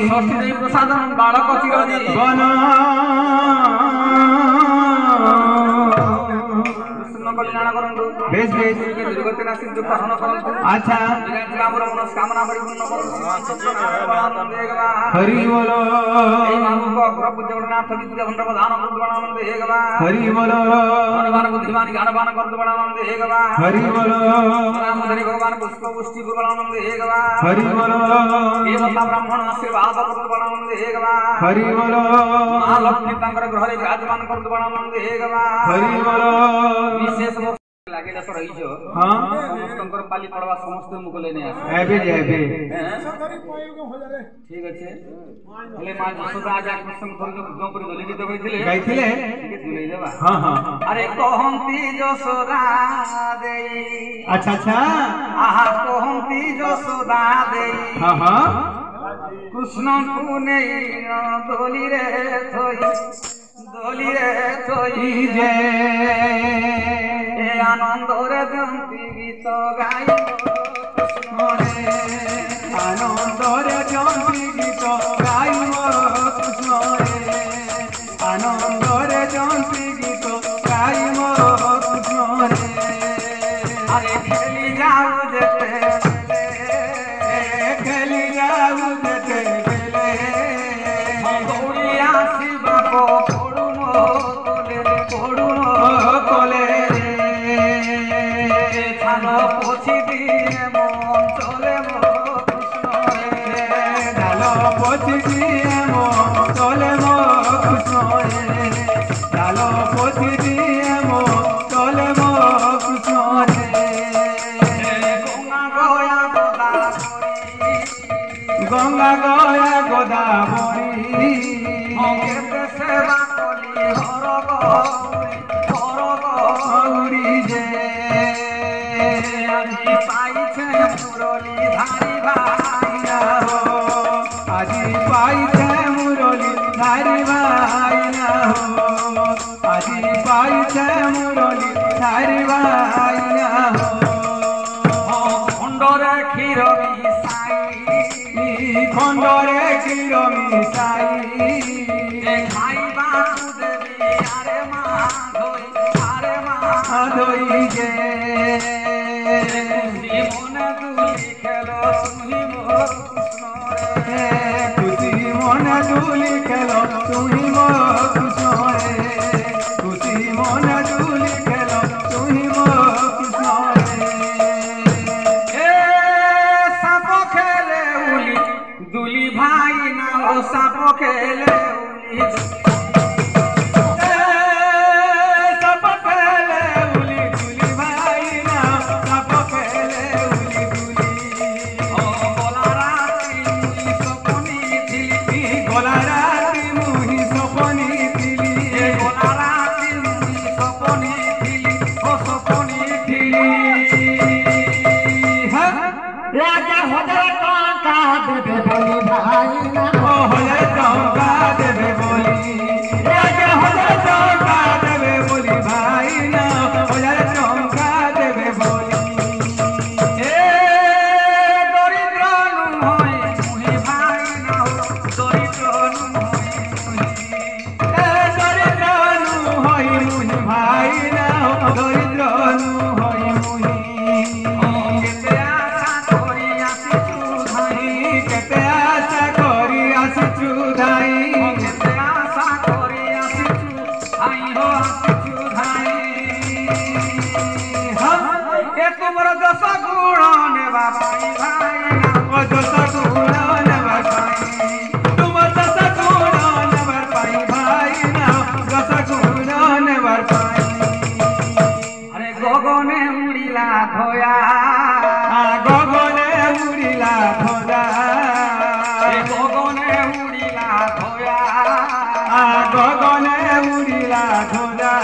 ষষ্ঠী দেবী প্রসাদ বালক চিরজি বন কল্যাণ করন্তু বেশ বেশ দুর্গতি নাসি দুঃখ হরণ করন্তু আচ্ছা বিরাট মনস্কামনা পরিপূর্ণ করন্তু হরি বল এই মামুক অগ্র পূজ্য জগন্নাথ বিদ্যা ঘণ্ট প্রধান করুণানন্দ হে ভগবান হরি বল ভগবান বুদ্ধিমান জ্ঞানবান করুণানন্দ হে ভগবান হরি বল রামধরি ভগবান পুষ্প পুষ্টি করুণানন্দ হে ভগবান হরি বল দেবতা ব্রাহ্মণ আশীর্বাদ করুণানন্দ হে ভগবান হরি বল মা লক্ষ্মী তাঙ্কর গ্রহরে বিরাজমান করুণানন্দ হে ভগবান হরি বল বিশেষ লাগিলা তো রইছো হ্যাঁ সমস্তଙ୍କର পালি পড়বা সমস্ত মুখ লেনে আসে ଏବେ ଏବେ ঠিক আছে ହେଲେ ମା ଯଶୋଦା ଆଜି କୃଷ୍ଣଙ୍କୁ ଧରି ଯଜ୍ଞ କରି ଦୋଳି ଗୀତ ଗାଇଥିଲେ ଗାଇଥିଲେ ଟିକେ ଦୂରେଇ ଦେବା ହଁ ହଁ ଆରେ କହନ୍ତି ଯଶୋଦା ଦେଇ ଆଚ୍ଛା ଆଚ୍ଛା ଆହା କହନ୍ତି ଯଶୋଦା ଦେଇ ହଁ ହଁ କୃଷ୍ଣଙ୍କୁ ନେଇ ଦୋଳିରେ ଥୋଇ ଯେ ଏ ଆନନ୍ଦରେ ଦିଅନ୍ତି ଗୀତ ଗାଇ କୃଷ୍ଣରେ ଆନନ୍ଦରେ ଜନ୍ତି ଗୀତ ଗାଇ ମୋର କୃଷ୍ଣରେ ଆନନ୍ଦରେ ଜନ୍ତି ଗୀତ ଗାଇ ମୋର କୃଷ୍ଣରେ ଆରେ ଖେଳି ଯାଉ ଯେତେବେଳେ ଖେଳି ଯାଉ ଯେତେବେଳେ ଦୌଡ଼ି ଆସିବାକୁ ପଡୁନ କୋଲେ ଧାନ ପୋଛି ଦିଏ ମଞ୍ଚରେ ମୋ କୃଷ୍ଣରେ ঢাল পচি দিয়ে মো চলে মো কৃষ্ণরে ঢাল পচি দিয়ে মো চলে মো কৃষ্ণরে গঙ্গা গয়া গঙ্গা গয়া গোদাবরী গোদাবরী কেতে সেবা কলি হর গৌরী যে আজি পাইছে মুরলি ধারি ভাইনা হো আজি পাইছে মুরলি ধারি ভাইনা হো আজি পাইছে মুরলি ধারি ভাইনা হো খণ্ডরে ক্ষীর মিশাই খণ্ডরে ক্ষীর মিশাই খাইবাকু দেবী আরে মা ধরি যে মনে তুলি খেলো তুমি মো কৃষ্ণরে খুশি মনে দুলি খেল তুমি মো কৃষ্ণরে খুশি মনে দুলি খেল তুমি মো কৃষ্ণরে এ সাপ খেলে উলি দুলি ভাই না ও সাপ খেলে উলি সাপ খেলে উলি দুলি ভাই না সাপ খেলে উলি দুলি গলা রাতি মুই সপনি ছিলি গলা রাতি মুহি সপনি দিলি গলা রাতি মুই সপনি ছিলি ও সপনি ছিলি রাজা হজার টঙ্কা দেবে বলি ভাই না হজার টঙ্কা দেবে বলি রাজা হজার টঙ্কা দেবে বলি ভাই না হজার টঙ্কা দেবে বলি এ দরিদ্র নয় মুই ভাই না দরিদ্র নয় দরিদ্র নু হই মুহি ভাই না দরিদ্র নু হই মুহি কেতে আশা করি আসিছু ধাই কেতে আশা করি আসিছু ধাই কেতে আশা করি আসিছু ধাই হো আসিছু ধাই এ তোমার দশ গুণ নেবা পাই ভাই না ও দশা গুণ নেবার পাই তোমার দশা গুণ নেবার পাই ভাই না দশা গুণ নেবার পাই আরে গগনে উড়িলা ধয়া গগনে উড়িলা ধরা গগনে উড়িলা ধয়া গগনে উড়িলা ধরা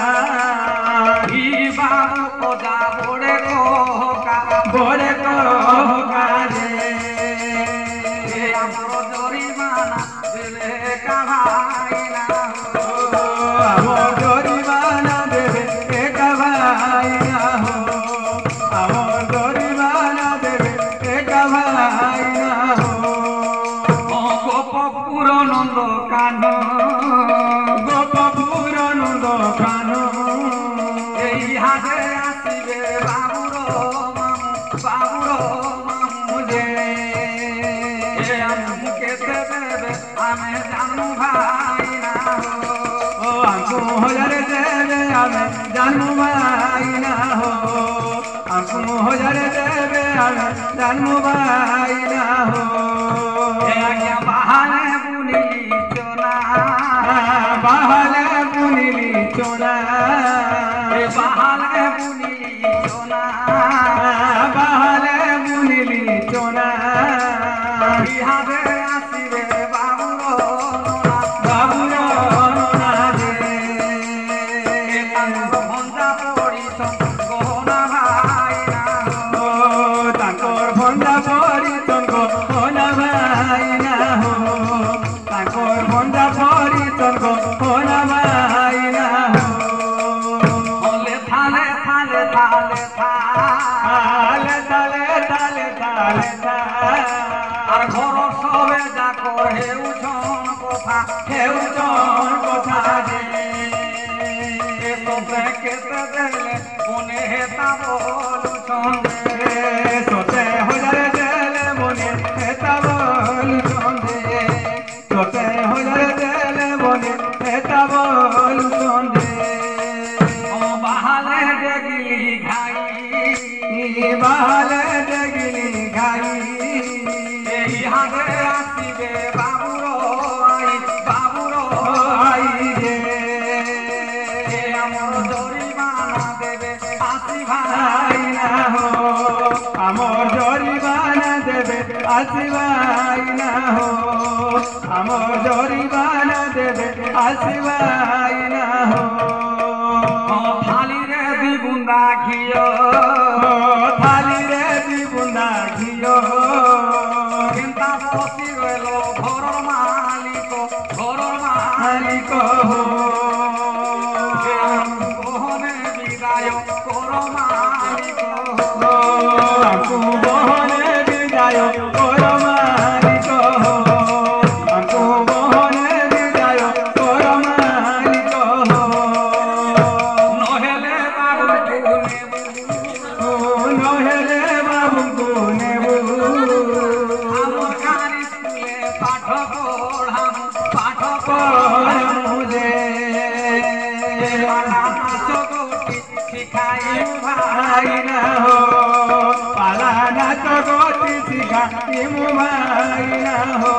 বাবু কোদা বড়ে কোকা বড়ে কারে আমার জরিমানা দিলে কাভাই না আমার জরিমানা দেবে এক ভাই না হো আমার জরিমানা দেবে এক ভাই না হো গোপ নন্দ কান গোপপুর নন্দ কান এই হাতে আসিবে বাবুর মামু যে আমকে দেবে আমি জানু ভাই না ও আমকু হজারে দেবে আমি জানু ভাই না হো আমকু হজারে দেবে আমি জানু ভাই না হো আজ্ঞা বাহানে বুনিলি চোনা বাহালে বুনিলি চোনা বাহানে বুনিলি চোনা বাহালে বুনিলি চোনা ইহাবে আসিবে বাবুর নোনা বাবুর নোনা রে ভঞ্জা পড়িছ গহনা ভাই না ও তাঙ্কর ভঞ্জা পরিতন গহনা ভাই না হো তাঙ্কর ভঞ্জা পরিতন গহনা ভাই না হো হলে থালে থালে থালে তালে তালে তালে তালে আর ঘর সবে যা করে হেউছন কথা হেউজন কথা রে তবে কেতে দেলে মনে হেতা বলুছন সোতে হজারে দেলে মনে হেতা বল সন্ধে সোতে হজারে দেলে মনে হেতা বল সন্ধে বাহালে ডেগিলি ঘাই বাহালে ডেগিলি ঘাই এই হাতে আসিবে বাবুর আই রে আমার জরিমানা দেবে আসি ভাই ভাই না হো আমর জরিমানা দেবে আসিবাই না হো আমর জরিমানা দেবে আসিবাই না হো থালি রে দিবুন্দা ঘিও থালি রে দিবুন্দা ঘিও চিন্তা বসি রইল ঘর মালিক মালিক হো মোহনে বিদায় কর মালিক আমকু বহনে বিদায় কর মালিক হো আমকু বহনে বিদায় কর মালিক হো নহেলে বাবু নহেলে বাবুকু নেবু আমার গান স্কুলে পাঠ পড়াম পড়ামু যে চগটি শিখাই ভাই ভাই না হো পালা নাচ গতি শিখাইমু ভাই না হো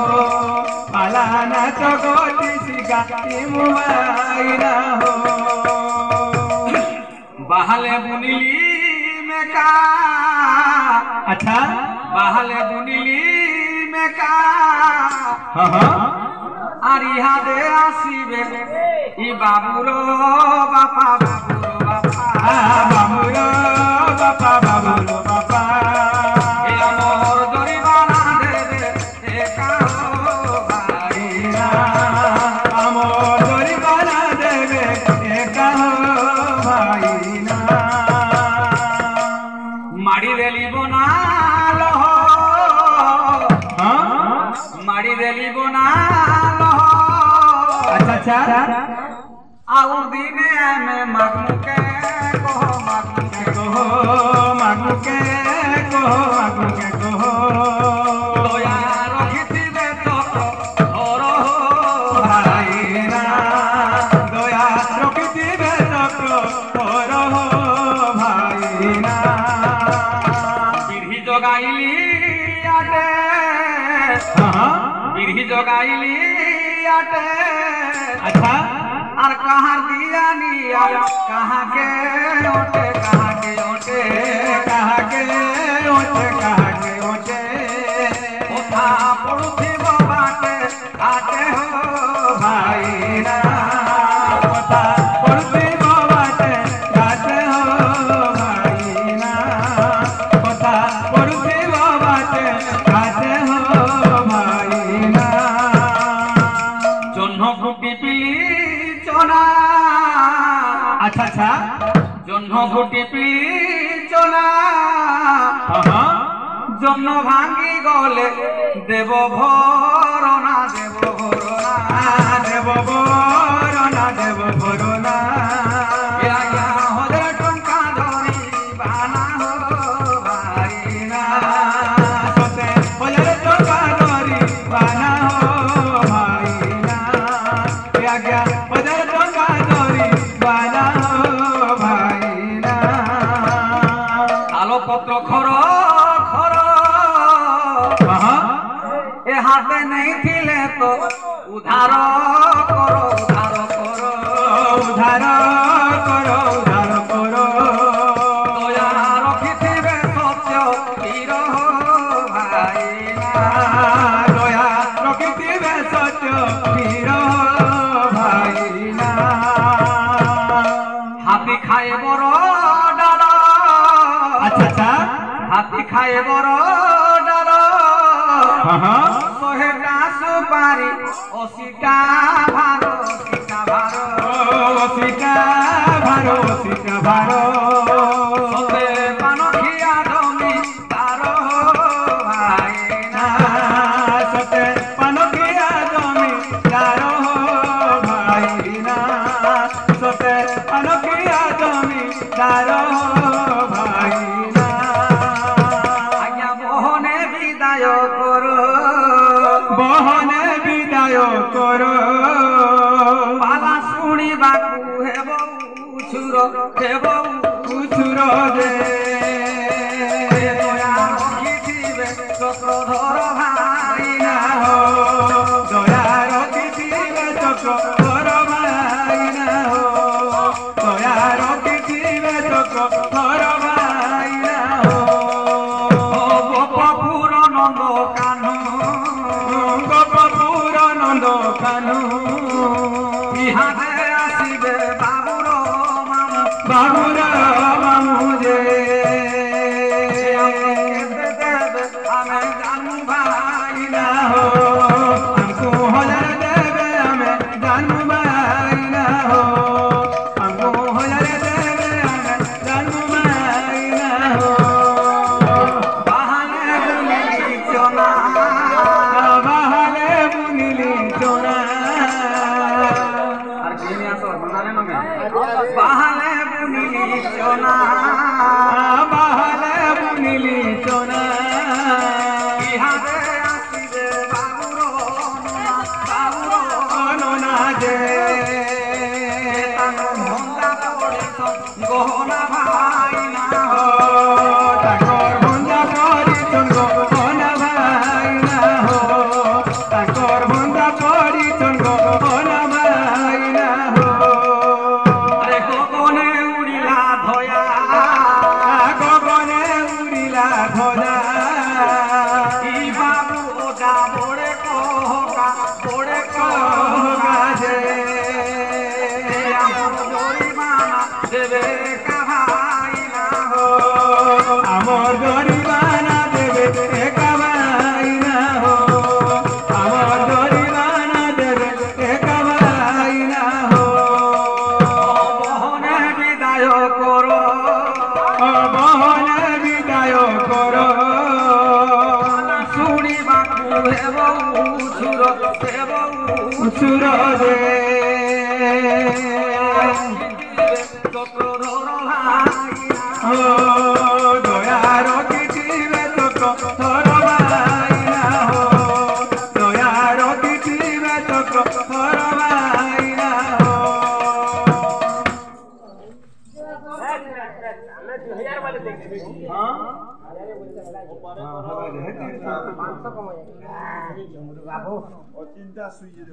পালা নাচ গতি শিখাইমু ভাই না হো বাহালে বুনিলি মেকা আচ্ছা বাহালে বুনিলি মেকা হ্যাঁ আর ইহাদে আসিবে ই বাবুর বাপা বাবুর বাপা বাবুর বাপা এ আমার জরিমানা দেবে একা ভাই আমর জরিমানা দেবে একা ভাই না মাড়ি দেলিব না লহ মাড়ি দেলিব না লহ আচ্ছা আচ্ছা আউ দিনে আমি মাগুকে কহ মাগুকে কহো মাগুকে কহো মাগুকে কহো দয়া রখিথিবে চক্র ধর ভাই না দয়া রখিথিবে চক্র ধর ভাই না বিরহি জগাইলি আটে বিরহি জগাইলি আটে আচ্ছা আর কাহার দিয়া নিয়া কাহাকে ওটে কাহাকে ওটে কাহাকে ওঠে কাহাকে ওঠে কথা পড়ুথিব বাটে ঘাটে হো ভাই না কথা পড়তে বাবাতে গাতে হো ভাই না কথা পড়তে বাবাতে গাতে হো ভাই না জহ্ন ফুটি পিলি চনা আচ্ছা আচ্ছা জহ্ন ফুটি পিলি চনা জহ্ন ভাঙ্গি গলে দেব ভরনা দেব ভরনা দেখিলে তো উদ্ধার করো উদ্ধার করো উদ্ধার করো উদ্ধার করো দয়া রখিথিবে সত্য বীর ভাইনা দয়া রখিথিবে সত্য বীর ভাইনা হাতি খায় বড় ডাল আচ্ছা আচ্ছা হাতি খায় বড় ডাল শহেটা সুপারি 80টা ভার 80টা ভার অসিকা ভারো অসিকা ভারো সবে পানখিয়া জমি তার ভাইনা সতে পানকিয়া জমি তার ভাইনা সতে পানকিয়া জমি তার ভাইনা আজ্ঞা বহনে বিদায় করো বহনে বিদায় করো পালা শুনিବାକୁ ହେବ উছুর ହେବ উছুর দে দয়া রখিথিবে চক্রধর ভাইনা হো দয়া রখিথিবে চক্রধর ভাইনা হো দয়া রখিথিবে চক্রধর ভাইনা হো গোপপুর নন্দ কানু গোপপুর নন্দ কানু ইহাতে আসিবে বাবুর মামু বাবুর মামু যে দেবে আমি জানু ভাইনা হো আমকু হজার দেবে আমি জানু ভাইনা হো আমকু হজার দেবে আমি জানু ভাইনা হো বাহানে বুলিলি চনা বাহালে বুনিলি চোরা আর কি নিয়ে আসো মনালে নগে বাহানে বুলিলি চনা বাহালে বুনিলি চোরা ইহাতে আসিবে বাবুর ননা বাবুর অননা যে তানো ভঙ্গা পড়িছ গহনা ভাইনা ও তাকর বন্ধা পরিচন গহনা ভাইনা হো তাকর বন্ধা পরিচন গহনা ভাইনা হো আরে গগনে উড়িলা ধয়া গগনে উড়িলা ধরা ই বাবু ওটা বড়ে কহকা বড়ে কহকা গাজে আমার জরিমানা দেবে কাভাইনা হো আমার গরিবানা দেবে একাবাইনা হো আমার গরিবানা দেবে একাবাইনা হো বহনে বিদায় করো বহনে বিদায় করো শুনিବାକୁ ହେବ উছুর ହେବ উচুর দে চক্রধর ভাইনা ও দয়া রখিথিবে চক্রধর ভাইনা হো দয়া রখিথিবে চক্রধর ভাইনা হো বাবু চিন্তা সুইয়ে